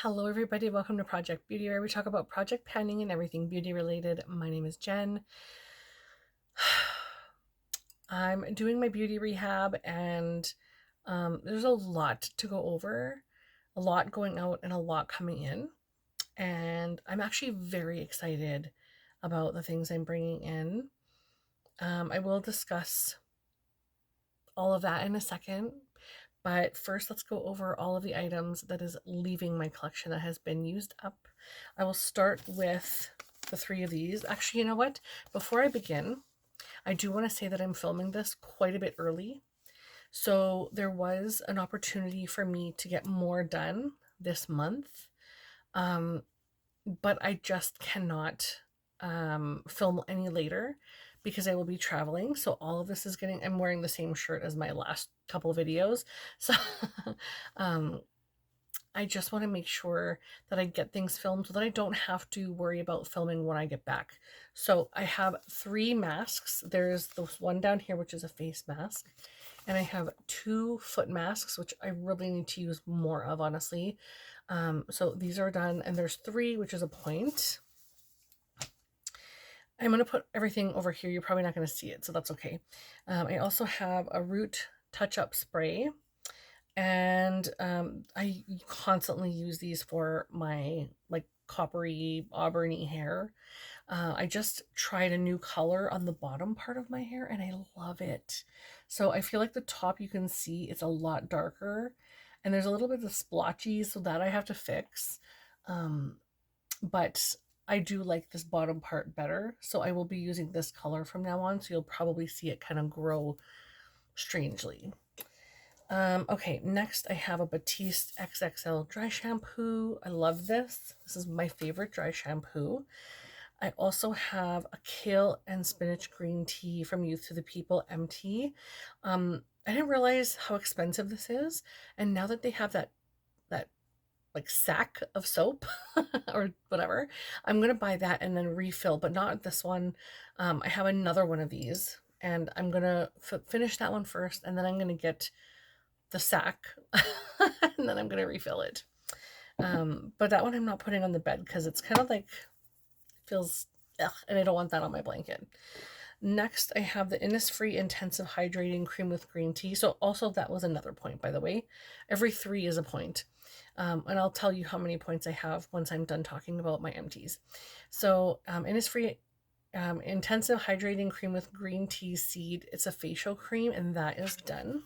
Hello everybody, welcome to Project Beauty, where we talk about project planning and everything beauty related. My name is Jen. I'm doing my beauty rehab and there's a lot to go over, a lot going out and a lot coming in. And I'm actually very excited about the things I'm bringing in. I will discuss all of that in a second. But first, let's go over all of the items that is leaving my collection that has been used up. I will start with the three of these. Actually, you know what? Before I begin, I do want to say that I'm filming this quite a bit early. So there was an opportunity for me to get more done this month. But I just cannot film any later because I will be traveling. So all of this is getting, I'm wearing the same shirt as my last couple videos. So I just want to make sure that I get things filmed so that I don't have to worry about filming when I get back. So I have 3 masks. There's this one down here, which is a face mask. And I have 2 foot masks, which I really need to use more of, honestly. So these are done, and there's 3, which is a point. I'm going to put everything over here. You're probably not going to see it, so that's okay. I also have a root touch-up spray, and I constantly use these for my like coppery auburny hair. I just tried a new color on the bottom part of my hair and I love it. So I feel like the top, you can see it's a lot darker and there's a little bit of splotchy, so that I have to fix. But I do like this bottom part better, so I will be using this color from now on, so you'll probably see it kind of grow strangely. Okay, next I have a Batiste XXL dry shampoo. I love this. This is my favorite dry shampoo. I also have a kale and spinach green tea from Youth to the People MT. I didn't realize how expensive this is, and now that they have that like sack of soap or whatever, I'm gonna buy that and then refill, but not this one. I have another one of these, and I'm gonna finish that one first, and then I'm gonna get the sack and then I'm gonna refill it. But that one I'm not putting on the bed because it's kind of like feels ugh, and I don't want that on my blanket. Next, I have the Innisfree Intensive Hydrating Cream with Green Tea. So also that was another point, by the way. Every 3 is a point. And I'll tell you how many points I have once I'm done talking about my empties. So Innisfree Intensive Hydrating Cream with Green Tea Seed. It's a facial cream, and that is done.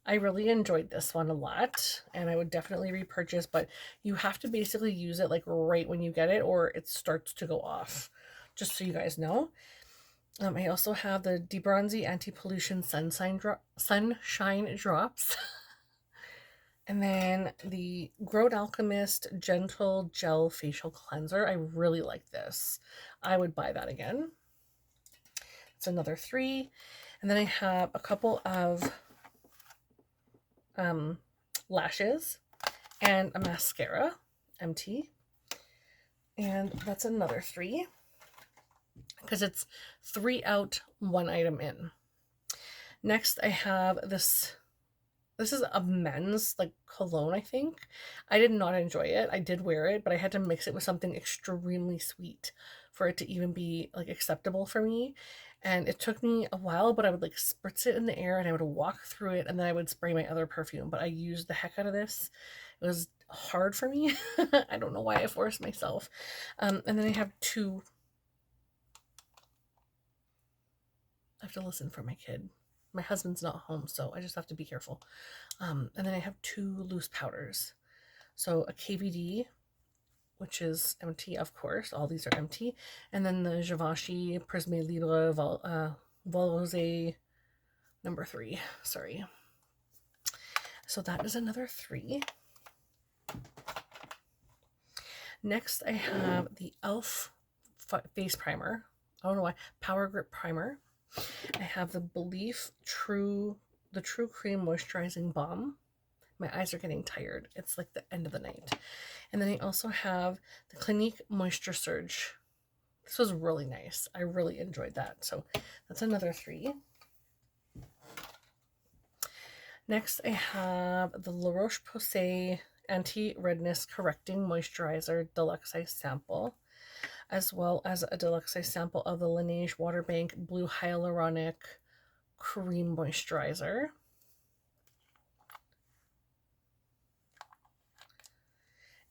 I really enjoyed this one a lot, and I would definitely repurchase, but you have to basically use it like right when you get it or it starts to go off, just so you guys know. I also have the DeBronzi Anti-Pollution Sunshine Drops. And then the Growth Alchemist Gentle Gel Facial Cleanser. I really like this. I would buy that again. It's another 3. And then I have a couple of lashes and a mascara, MT. And that's another 3. Because it's 3 out, 1 item in. Next, I have this is a men's like cologne, I think. I did not enjoy it. I did wear it, but I had to mix it with something extremely sweet for it to even be like acceptable for me. And it took me a while, but I would like spritz it in the air and I would walk through it and then I would spray my other perfume. But I used the heck out of this. It was hard for me. I don't know why I forced myself. And then I have 2. I have to listen for my kid. My husband's not home, so I just have to be careful. And then I have 2 loose powders. So a KVD, which is empty, of course. All these are empty. And then the Givenchy Prisme Libre Vol Rosé number 3. Sorry. So that is another 3. Next, I have the e.l.f. face primer. I don't know why. Power Grip Primer. I have the Belief True Cream Moisturizing Balm. My eyes are getting tired. It's like the end of the night. And then I also have the Clinique Moisture Surge. This was really nice. I really enjoyed that. So that's another 3. Next, I have the La Roche-Posay Anti-Redness Correcting Moisturizer Deluxe Size Sample, as well as a deluxe size sample of the Laneige Water Bank Blue Hyaluronic Cream Moisturizer.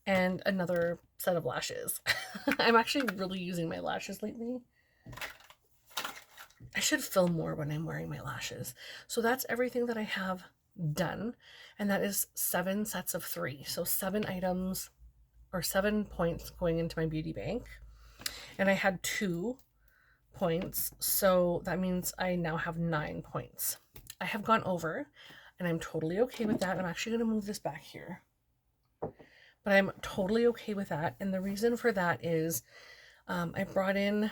And another set of lashes. I'm actually really using my lashes lately. I should film more when I'm wearing my lashes. So that's everything that I have done. And that is 7 sets of 3. So 7 items or 7 points going into my beauty bank. And I had 2 points. So that means I now have 9 points. I have gone over and I'm totally okay with that. I'm actually going to move this back here. But I'm totally okay with that. And the reason for that is I brought in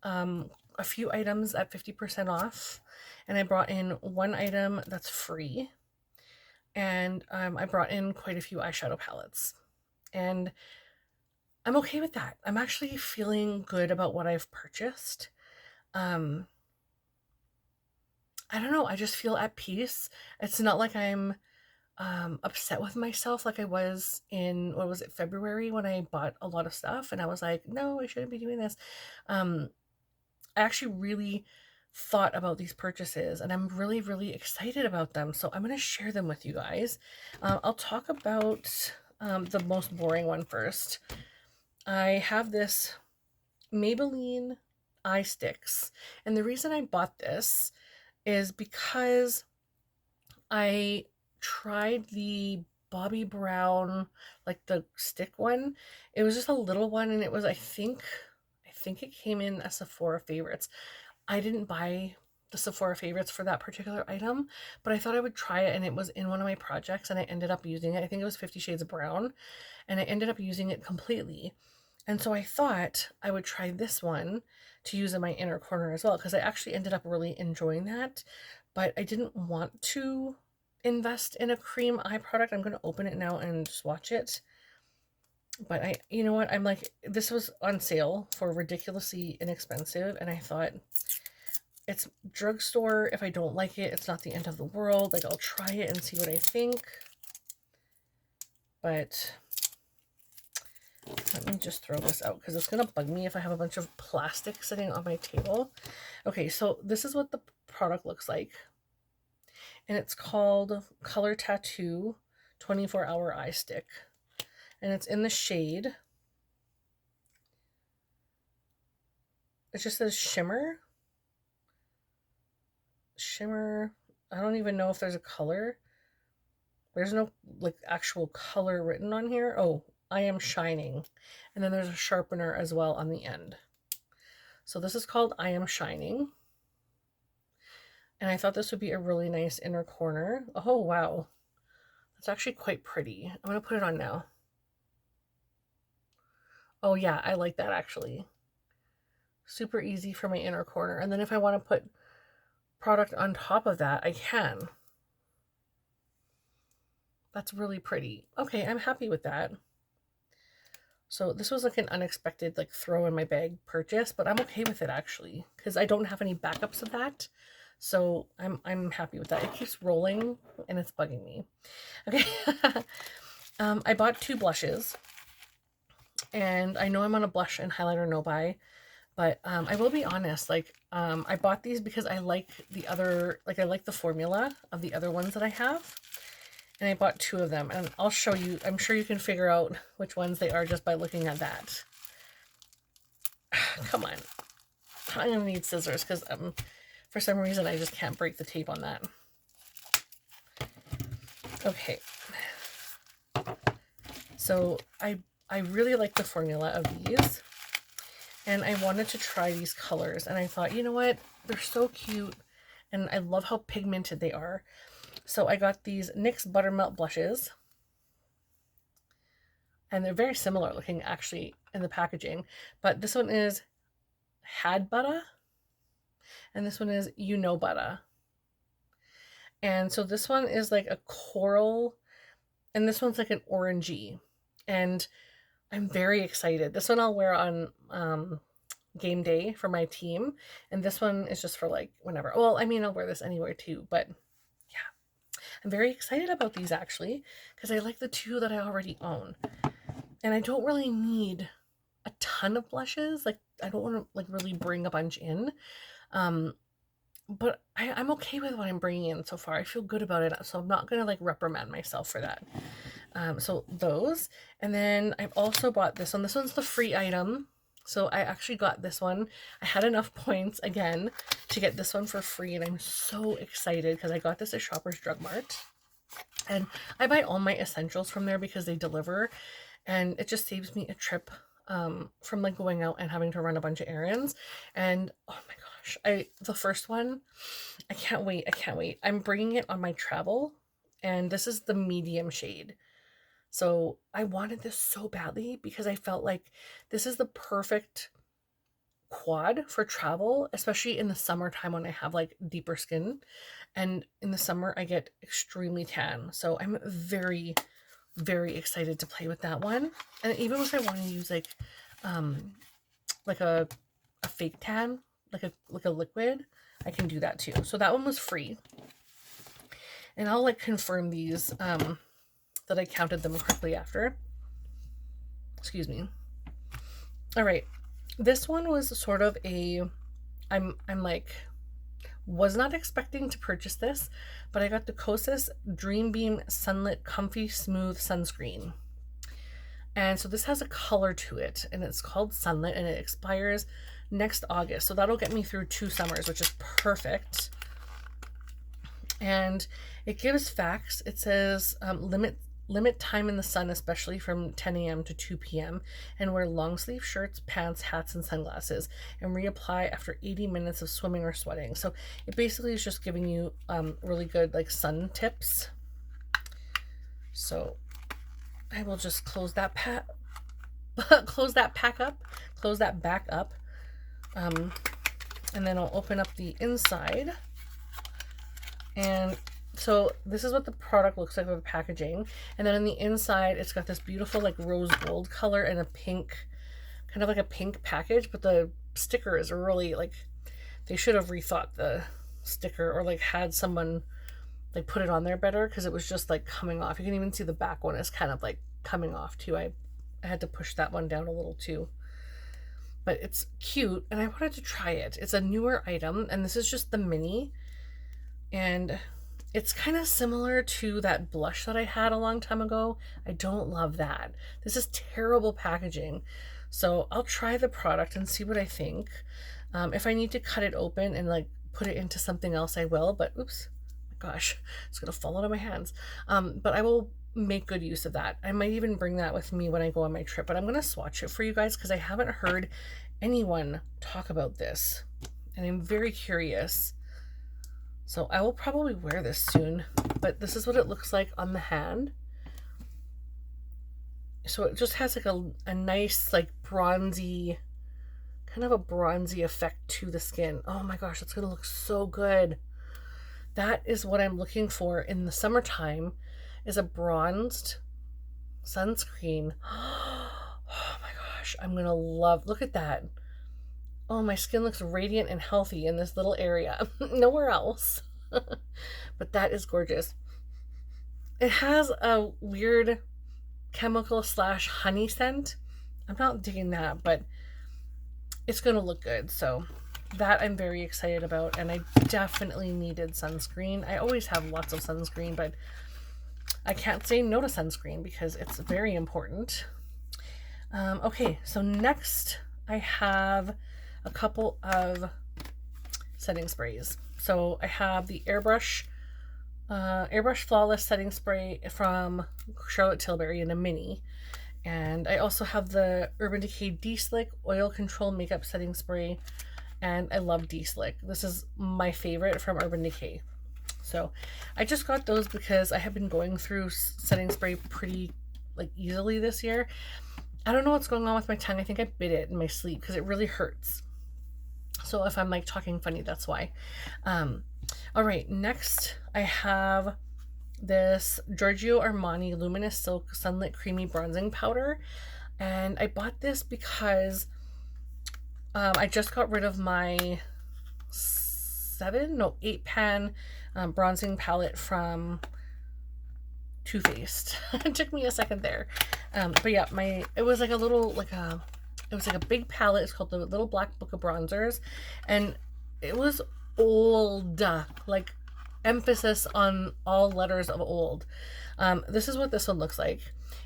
a few items at 50% off. And I brought in 1 item that's free. And I brought in quite a few eyeshadow palettes. And I'm okay with that. I'm actually feeling good about what I've purchased. I don't know. I just feel at peace. It's not like I'm upset with myself like I was in, what was it, February, when I bought a lot of stuff and I was like, no, I shouldn't be doing this. I actually really thought about these purchases and I'm really, really excited about them. So I'm going to share them with you guys. I'll talk about the most boring one first. I have this Maybelline eye sticks. And the reason I bought this is because I tried the Bobbi Brown, like the stick one. It was just a little one and it was, I think it came in a Sephora favorites. I didn't buy the Sephora favorites for that particular item, but I thought I would try it and it was in one of my projects and I ended up using it. I think it was 50 Shades of Brown and I ended up using it completely. And so I thought I would try this one to use in my inner corner as well because I actually ended up really enjoying that, but I didn't want to invest in a cream eye product. I'm going to open it now and swatch it. But you know what? I'm like, this was on sale for ridiculously inexpensive. And I thought, it's drugstore. If I don't like it, it's not the end of the world. Like, I'll try it and see what I think. But let me just throw this out because it's going to bug me if I have a bunch of plastic sitting on my table. Okay, so this is what the product looks like. And it's called Color Tattoo 24-Hour Eye Stick. And it's in the shade. It just says shimmer. Shimmer. I don't even know if there's a color. There's no like actual color written on here. Oh, I am shining. And then there's a sharpener as well on the end. So this is called I Am Shining. And I thought this would be a really nice inner corner. Oh, wow. It's actually quite pretty. I'm going to put it on now. Oh, yeah, I like that actually. Super easy for my inner corner. And then if I want to put product on top of that, I can. That's really pretty. Okay, I'm happy with that. So this was like an unexpected like throw in my bag purchase, but I'm okay with it actually because I don't have any backups of that. So I'm happy with that. It keeps rolling and it's bugging me. Okay. I bought 2 blushes. And I know I'm on a blush and highlighter no buy, but I will be honest, like I bought these because I like the other, like I like the formula of the other ones that I have. And I bought 2 of them and I'll show you. I'm sure you can figure out which ones they are just by looking at that. Come on. I'm going to need scissors because for some reason I just can't break the tape on that. Okay. So I really like the formula of these. And I wanted to try these colors. And I thought, you know what? They're so cute. And I love how pigmented they are. So I got these NYX Buttermelt blushes. And they're very similar looking actually in the packaging. But this one is Had Butter. And this one is You Know Butter. And so this one is like a coral. And this one's like an orangey. And I'm very excited. This one I'll wear on game day for my team. And this one is just for like whenever. Well, I mean, I'll wear this anywhere too. But yeah, I'm very excited about these actually because I like the two that I already own. And I don't really need a ton of blushes. Like I don't want to like really bring a bunch in. Um, but I'm okay with what I'm bringing in so far. I feel good about it. So I'm not going to like reprimand myself for that. So those. And then I've also bought this one. This one's the free item. So I actually got this one. I had enough points again to get this one for free. And I'm so excited because I got this at Shoppers Drug Mart. And I buy all my essentials from there because they deliver. And it just saves me a trip from like going out and having to run a bunch of errands. And oh my gosh, the first one, I can't wait. I can't wait. I'm bringing it on my travel. And this is the medium shade. So I wanted this so badly because I felt like this is the perfect quad for travel, especially in the summertime when I have like deeper skin. And in the summer, I get extremely tan. So I'm very, very excited to play with that one. And even if I want to use like a fake tan, like a liquid, I can do that too. So that one was free. And I'll like confirm these that I counted them correctly after. Excuse me. All right. This one was sort of I'm like was not expecting to purchase this, but I got the Kosas Dream Beam Sunlit Comfy Smooth Sunscreen. And so this has a color to it, and it's called Sunlit, and it expires next August. So that'll get me through 2 summers, which is perfect. And it gives facts. It says limit time in the sun, especially from 10 a.m. to 2 p.m. and wear long sleeve shirts, pants, hats, and sunglasses, and reapply after 80 minutes of swimming or sweating. So it basically is just giving you really good like sun tips. So I will just close that back up. And then I'll open up the inside. And so this is what the product looks like with the packaging. And then on the inside, it's got this beautiful like rose gold color and a pink, kind of like a pink package. But the sticker is really like, they should have rethought the sticker or like had someone like put it on there better because it was just like coming off. You can even see the back one is kind of like coming off too. I had to push that one down a little too. But it's cute and I wanted to try it. It's a newer item and this is just the mini. And it's kind of similar to that blush that I had a long time ago. I don't love that. This is terrible packaging. So I'll try the product and see what I think. If I need to cut it open and like put it into something else, I will. But oops, my gosh, it's going to fall out of my hands. But I will make good use of that. I might even bring that with me when I go on my trip. But I'm going to swatch it for you guys because I haven't heard anyone talk about this. And I'm very curious. So I will probably wear this soon, but this is what it looks like on the hand. So it just has like a nice like bronzy, kind of a bronzy effect to the skin. Oh my gosh, it's going to look so good. That is what I'm looking for in the summertime, is a bronzed sunscreen. Oh my gosh, I'm going to love, look at that. Oh, my skin looks radiant and healthy in this little area. Nowhere else. But that is gorgeous. It has a weird chemical / honey scent. I'm not digging that, but it's going to look good. So that I'm very excited about. And I definitely needed sunscreen. I always have lots of sunscreen, but I can't say no to sunscreen because it's very important. Okay, so next I have a couple of setting sprays. So I have the Airbrush Flawless Setting Spray from Charlotte Tilbury in a mini. And I also have the Urban Decay D-Slick Oil Control Makeup Setting Spray. And I love D-Slick. This is my favorite from Urban Decay. So I just got those because I have been going through setting spray pretty like easily this year. I don't know what's going on with my tongue. I think I bit it in my sleep because it really hurts. So if I'm like talking funny, that's why. All right, next I have this Giorgio Armani Luminous Silk Sunlit Creamy Bronzing Powder. And I bought this because I just got rid of my 8 pan bronzing palette from Too Faced. It took me a second there. But yeah, it was like a little, it was like a big palette. It's called the Little Black Book of Bronzers. And it was old, like emphasis on all letters of old. This is what this one looks like.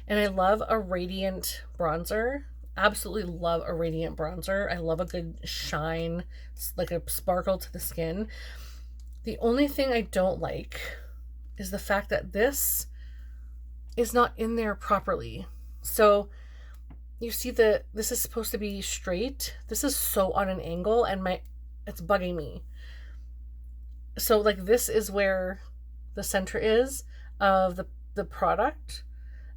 And I love a radiant bronzer. Absolutely love a radiant bronzer. I love a good shine, like a sparkle to the skin. The only thing I don't like is the fact that this is not in there properly. So you see this is supposed to be straight. This is so on an angle and it's bugging me. So like this is where the center is of the product,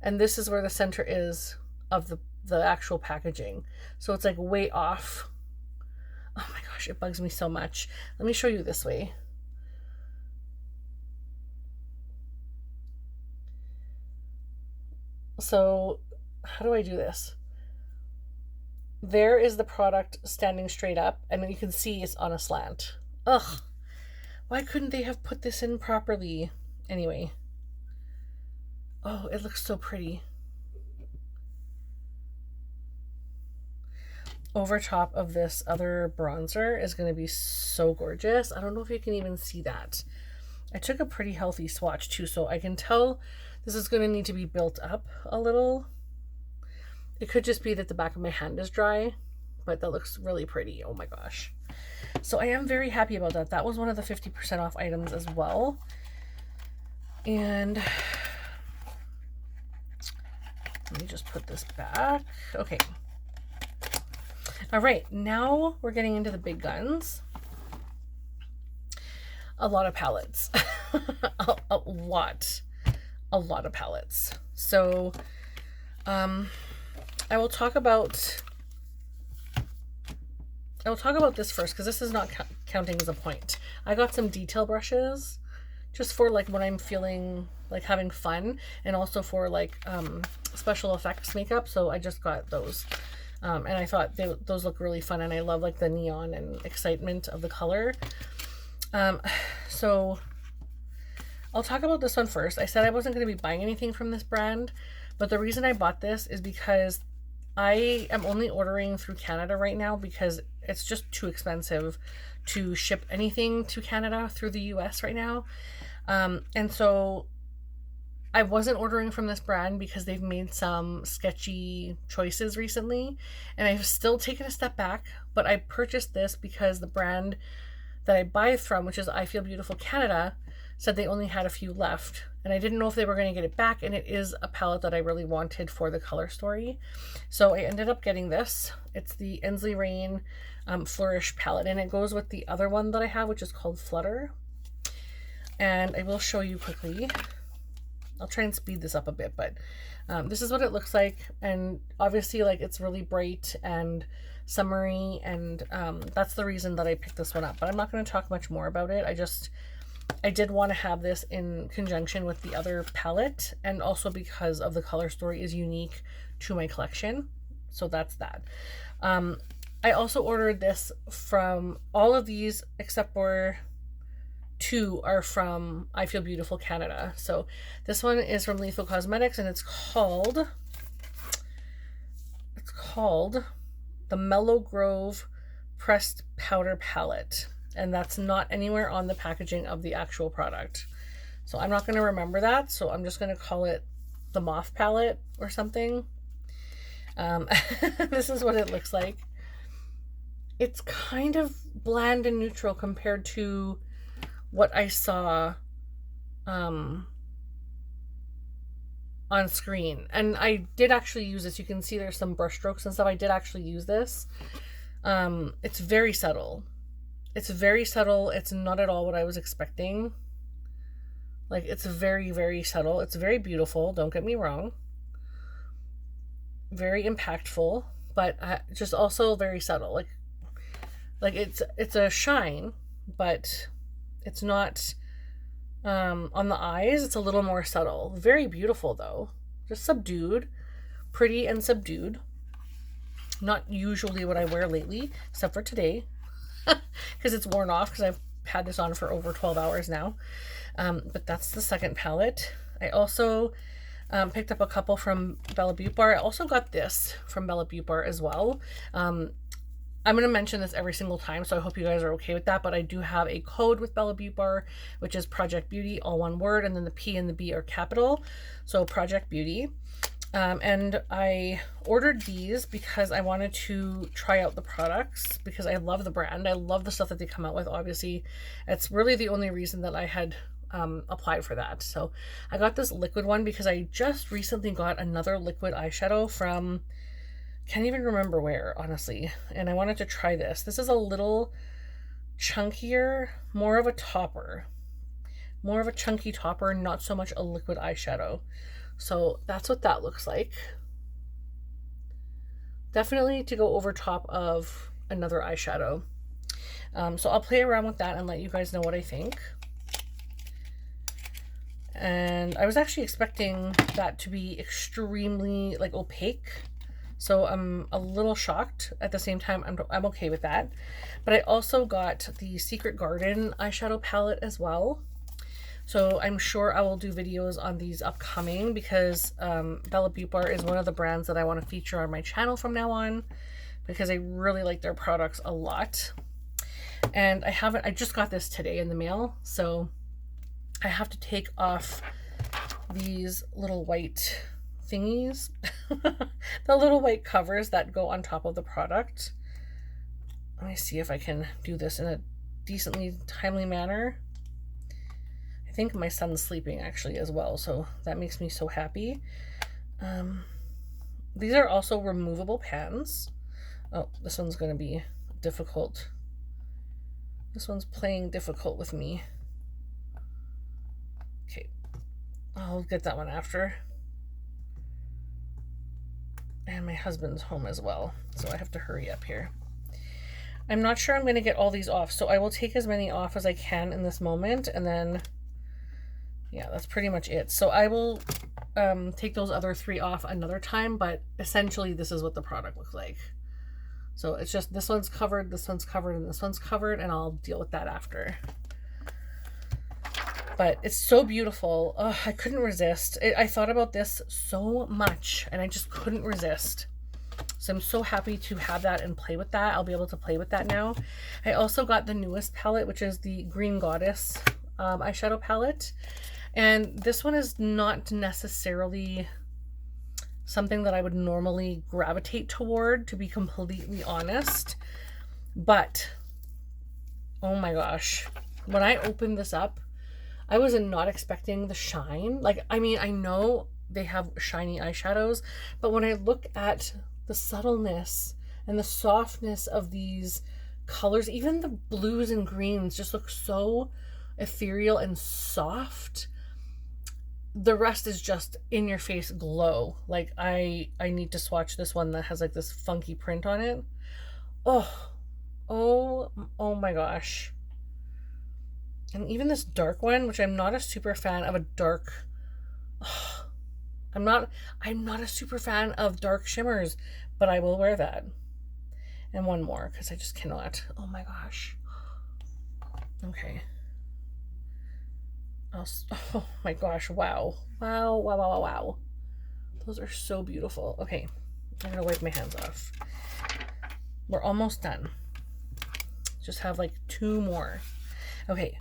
and this is where the center is of the actual packaging. So it's like way off. Oh my gosh, it bugs me so much. Let me show you this way. So how do I do this? There is the product standing straight up, and you can see it's on a slant. Ugh, why couldn't they have put this in properly? Anyway. Oh, it looks so pretty. Over top of this other bronzer is going to be so gorgeous. I don't know if you can even see that. I took a pretty healthy swatch too, so I can tell this is going to need to be built up a little. It could just be that the back of my hand is dry, but that looks really pretty. Oh my gosh. So I am very happy about that. That was one of the 50% off items as well. And let me just put this back. Okay. All right, now we're getting into the big guns. A lot of palettes. a lot of palettes. So I will talk about this first, because this is not counting as a point. I got some detail brushes just for like when I'm feeling like having fun, and also for like special effects makeup. So I just got those. And I thought those look really fun, and I love like the neon and excitement of the color. So I'll talk about this one first. I said I wasn't going to be buying anything from this brand, but the reason I bought this is because I am only ordering through Canada right now, because it's just too expensive to ship anything to Canada through the US right now. And so I wasn't ordering from this brand because they've made some sketchy choices recently, and I've still taken a step back, but I purchased this because the brand that I buy from, which is I Feel Beautiful Canada, said they only had a few left, and I didn't know if they were going to get it back, and it is a palette that I really wanted for the color story. So I ended up getting this. It's the Ensley Rain Flourish palette, and it goes with the other one that I have, which is called Flutter. And I will show you quickly. I'll try and speed this up a bit, but this is what it looks like. And obviously, like, it's really bright and summery, and that's the reason that I picked this one up. But I'm not going to talk much more about it. I did want to have this in conjunction with the other palette, and also because of the color story is unique to my collection. So that's that. I also ordered this from all of these, except for two are from I Feel Beautiful Canada. So this one is from Lethal Cosmetics, and it's called the Mellow Grove Pressed Powder Palette. And that's not anywhere on the packaging of the actual product. So I'm not going to remember that. So I'm just going to call it the Moth Palette or something. This is what it looks like. It's kind of bland and neutral compared to what I saw on screen. And I did actually use this. You can see there's some brush strokes and stuff. I did actually use this. It's very subtle. It's very subtle. It's not at all what I was expecting. Like, it's very, very subtle. It's very beautiful. Don't get me wrong. Very impactful, but just also very subtle. Like it's a shine, but it's not on the eyes. It's a little more subtle. Very beautiful though. Just subdued, pretty and subdued. Not usually what I wear lately, except for today. Because it's worn off, because I've had this on for over 12 hours now. But that's the second palette. I also picked up a couple from Bella Beauty Bar. I also got this from Bella Beauty Bar as well. I'm going to mention this every single time, so I hope you guys are okay with that, but I do have a code with Bella Beauty Bar, which is Project Beauty, all one word, and then the P and the B are capital, so Project Beauty. And I ordered these because I wanted to try out the products, because I love the brand. I love the stuff that they come out with, obviously. It's really the only reason that I had applied for that. So I got this liquid one because I just recently got another liquid eyeshadow from... can't even remember where, honestly. And I wanted to try this. This is a little chunkier, more of a topper. More of a chunky topper, not so much a liquid eyeshadow. So that's what that looks like. Definitely to go over top of another eyeshadow. So I'll play around with that and let you guys know what I think. And I was actually expecting that to be extremely like opaque. So I'm a little shocked. At the same time, I'm okay with that. But I also got the Secret Garden eyeshadow palette as well. So I'm sure I will do videos on these upcoming, because Bella Beauty Bar is one of the brands that I want to feature on my channel from now on, because I really like their products a lot. And I just got this today in the mail, so I have to take off these little white thingies, the little white covers that go on top of the product. Let me see if I can do this in a decently timely manner. I think my son's sleeping actually as well, so that makes me so happy. These are also removable pans. Oh, this one's going to be difficult. This one's playing difficult with me. Okay, I'll get that one after. And my husband's home as well, so I have to hurry up here. I'm not sure I'm going to get all these off, so I will take as many off as I can in this moment, and then, yeah, that's pretty much it. So I will take those other 3 off another time, but essentially this is what the product looks like. So it's just this one's covered, this one's covered, and this one's covered, and I'll deal with that after. But it's so beautiful. Oh, I couldn't resist. I thought about this so much, and I just couldn't resist. So I'm so happy to have that and play with that. I'll be able to play with that now. I also got the newest palette, which is the Green Goddess eyeshadow palette. And this one is not necessarily something that I would normally gravitate toward, to be completely honest. But, oh my gosh. When I opened this up, I was not expecting the shine. Like, I mean, I know they have shiny eyeshadows, but when I look at the subtleness and the softness of these colors, even the blues and greens just look so ethereal and soft. The rest is just in your face glow. Like, I need to swatch this one that has like this funky print on it. Oh my gosh. And even this dark one, which I'm not a super fan of a dark, I'm not a super fan of dark shimmers, but I will wear that. And one more, because I just cannot. Oh my gosh. Okay. Oh my gosh, wow. Wow. Those are so beautiful. Okay, I'm gonna wipe my hands off. We're almost done. Just have like 2 more. Okay,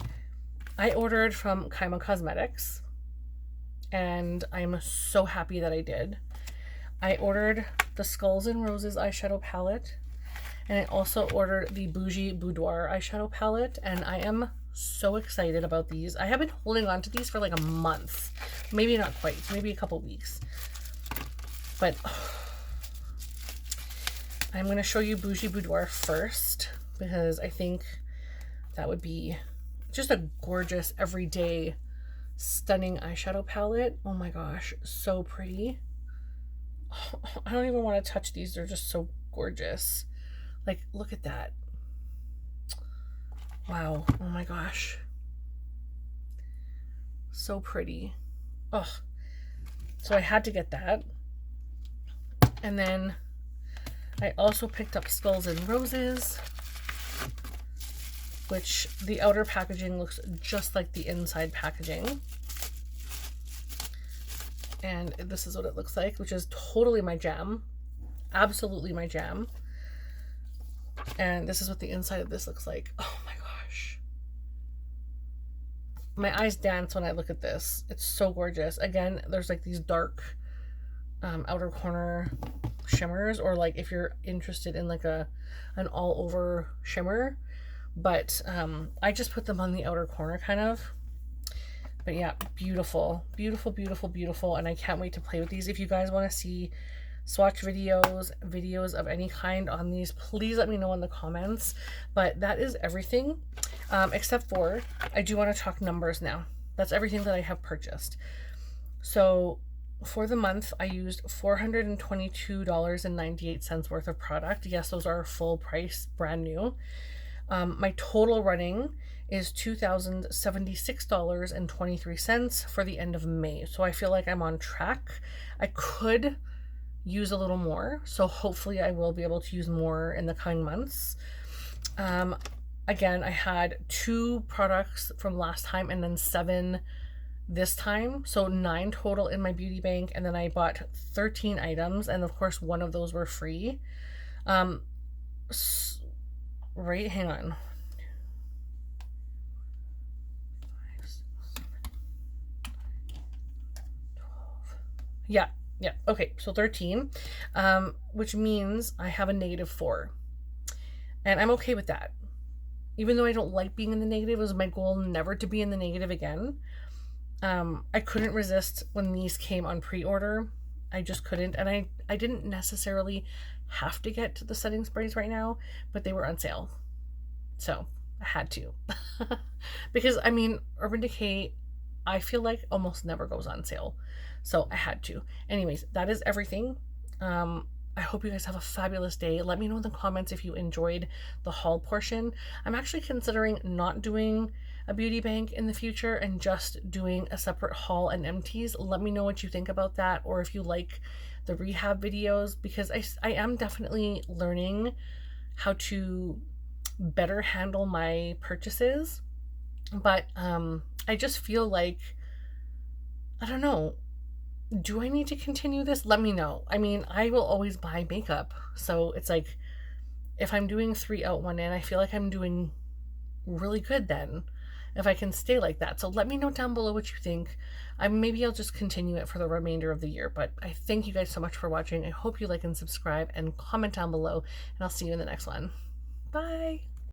I ordered from Kaima Cosmetics, and I'm so happy that I did. I ordered the Skulls and Roses eyeshadow palette, and I also ordered the Bougie Boudoir eyeshadow palette, and I am so excited about these. I have been holding on to these for like a month. Maybe not quite, maybe a couple weeks. But I'm going to show you Bougie Boudoir first, because I think that would be just a gorgeous, everyday, stunning eyeshadow palette. Oh my gosh, so pretty. Oh, I don't even want to touch these. They're just so gorgeous. Like, look at that. Wow. Oh my gosh. So pretty. Oh. So I had to get that. And then I also picked up Skulls and Roses, which the outer packaging looks just like the inside packaging. And this is what it looks like, which is totally my jam. Absolutely my jam. And this is what the inside of this looks like. Oh my gosh. My eyes dance when I look at this. It's so gorgeous. Again, there's like these dark outer corner shimmers, or like if you're interested in like an all over shimmer, but I just put them on the outer corner kind of. But yeah, beautiful, beautiful, beautiful, beautiful. And I can't wait to play with these. If you guys want to see swatch videos of any kind on these, please let me know in the comments. But that is everything, except for I do want to talk numbers now. That's everything that I have purchased. So for the month, I used $422.98 worth of product. Yes, those are full price, brand new. My total running is $2,076.23 for the end of May. So I feel like I'm on track. I could use a little more, so hopefully I will be able to use more in the coming months. Again, I had 2 products from last time and then 7 this time, so 9 total in my beauty bank, and then I bought 13 items, and of course one of those were free. Right, hang on. Yeah, okay, so 13, which means I have a -4, and I'm okay with that. Even though I don't like being in the negative, it was my goal never to be in the negative again. I couldn't resist when these came on pre-order. I just couldn't, and I didn't necessarily have to get the setting sprays right now, but they were on sale, so I had to. Because I mean, Urban Decay, I feel like almost never goes on sale, so I had to. Anyways, that is everything. I hope you guys have a fabulous day. Let me know in the comments if you enjoyed the haul portion. I'm actually considering not doing a beauty bank in the future and just doing a separate haul and empties. Let me know what you think about that, or if you like the rehab videos, because I am definitely learning how to better handle my purchases. But I just feel like, I don't know, do I need to continue this? Let me know. I mean, I will always buy makeup, so it's like, if I'm doing 3 out, 1 in, I feel like I'm doing really good then, if I can stay like that. So let me know down below what you think. Maybe I'll just continue it for the remainder of the year, but I thank you guys so much for watching. I hope you like and subscribe and comment down below, and I'll see you in the next one. Bye.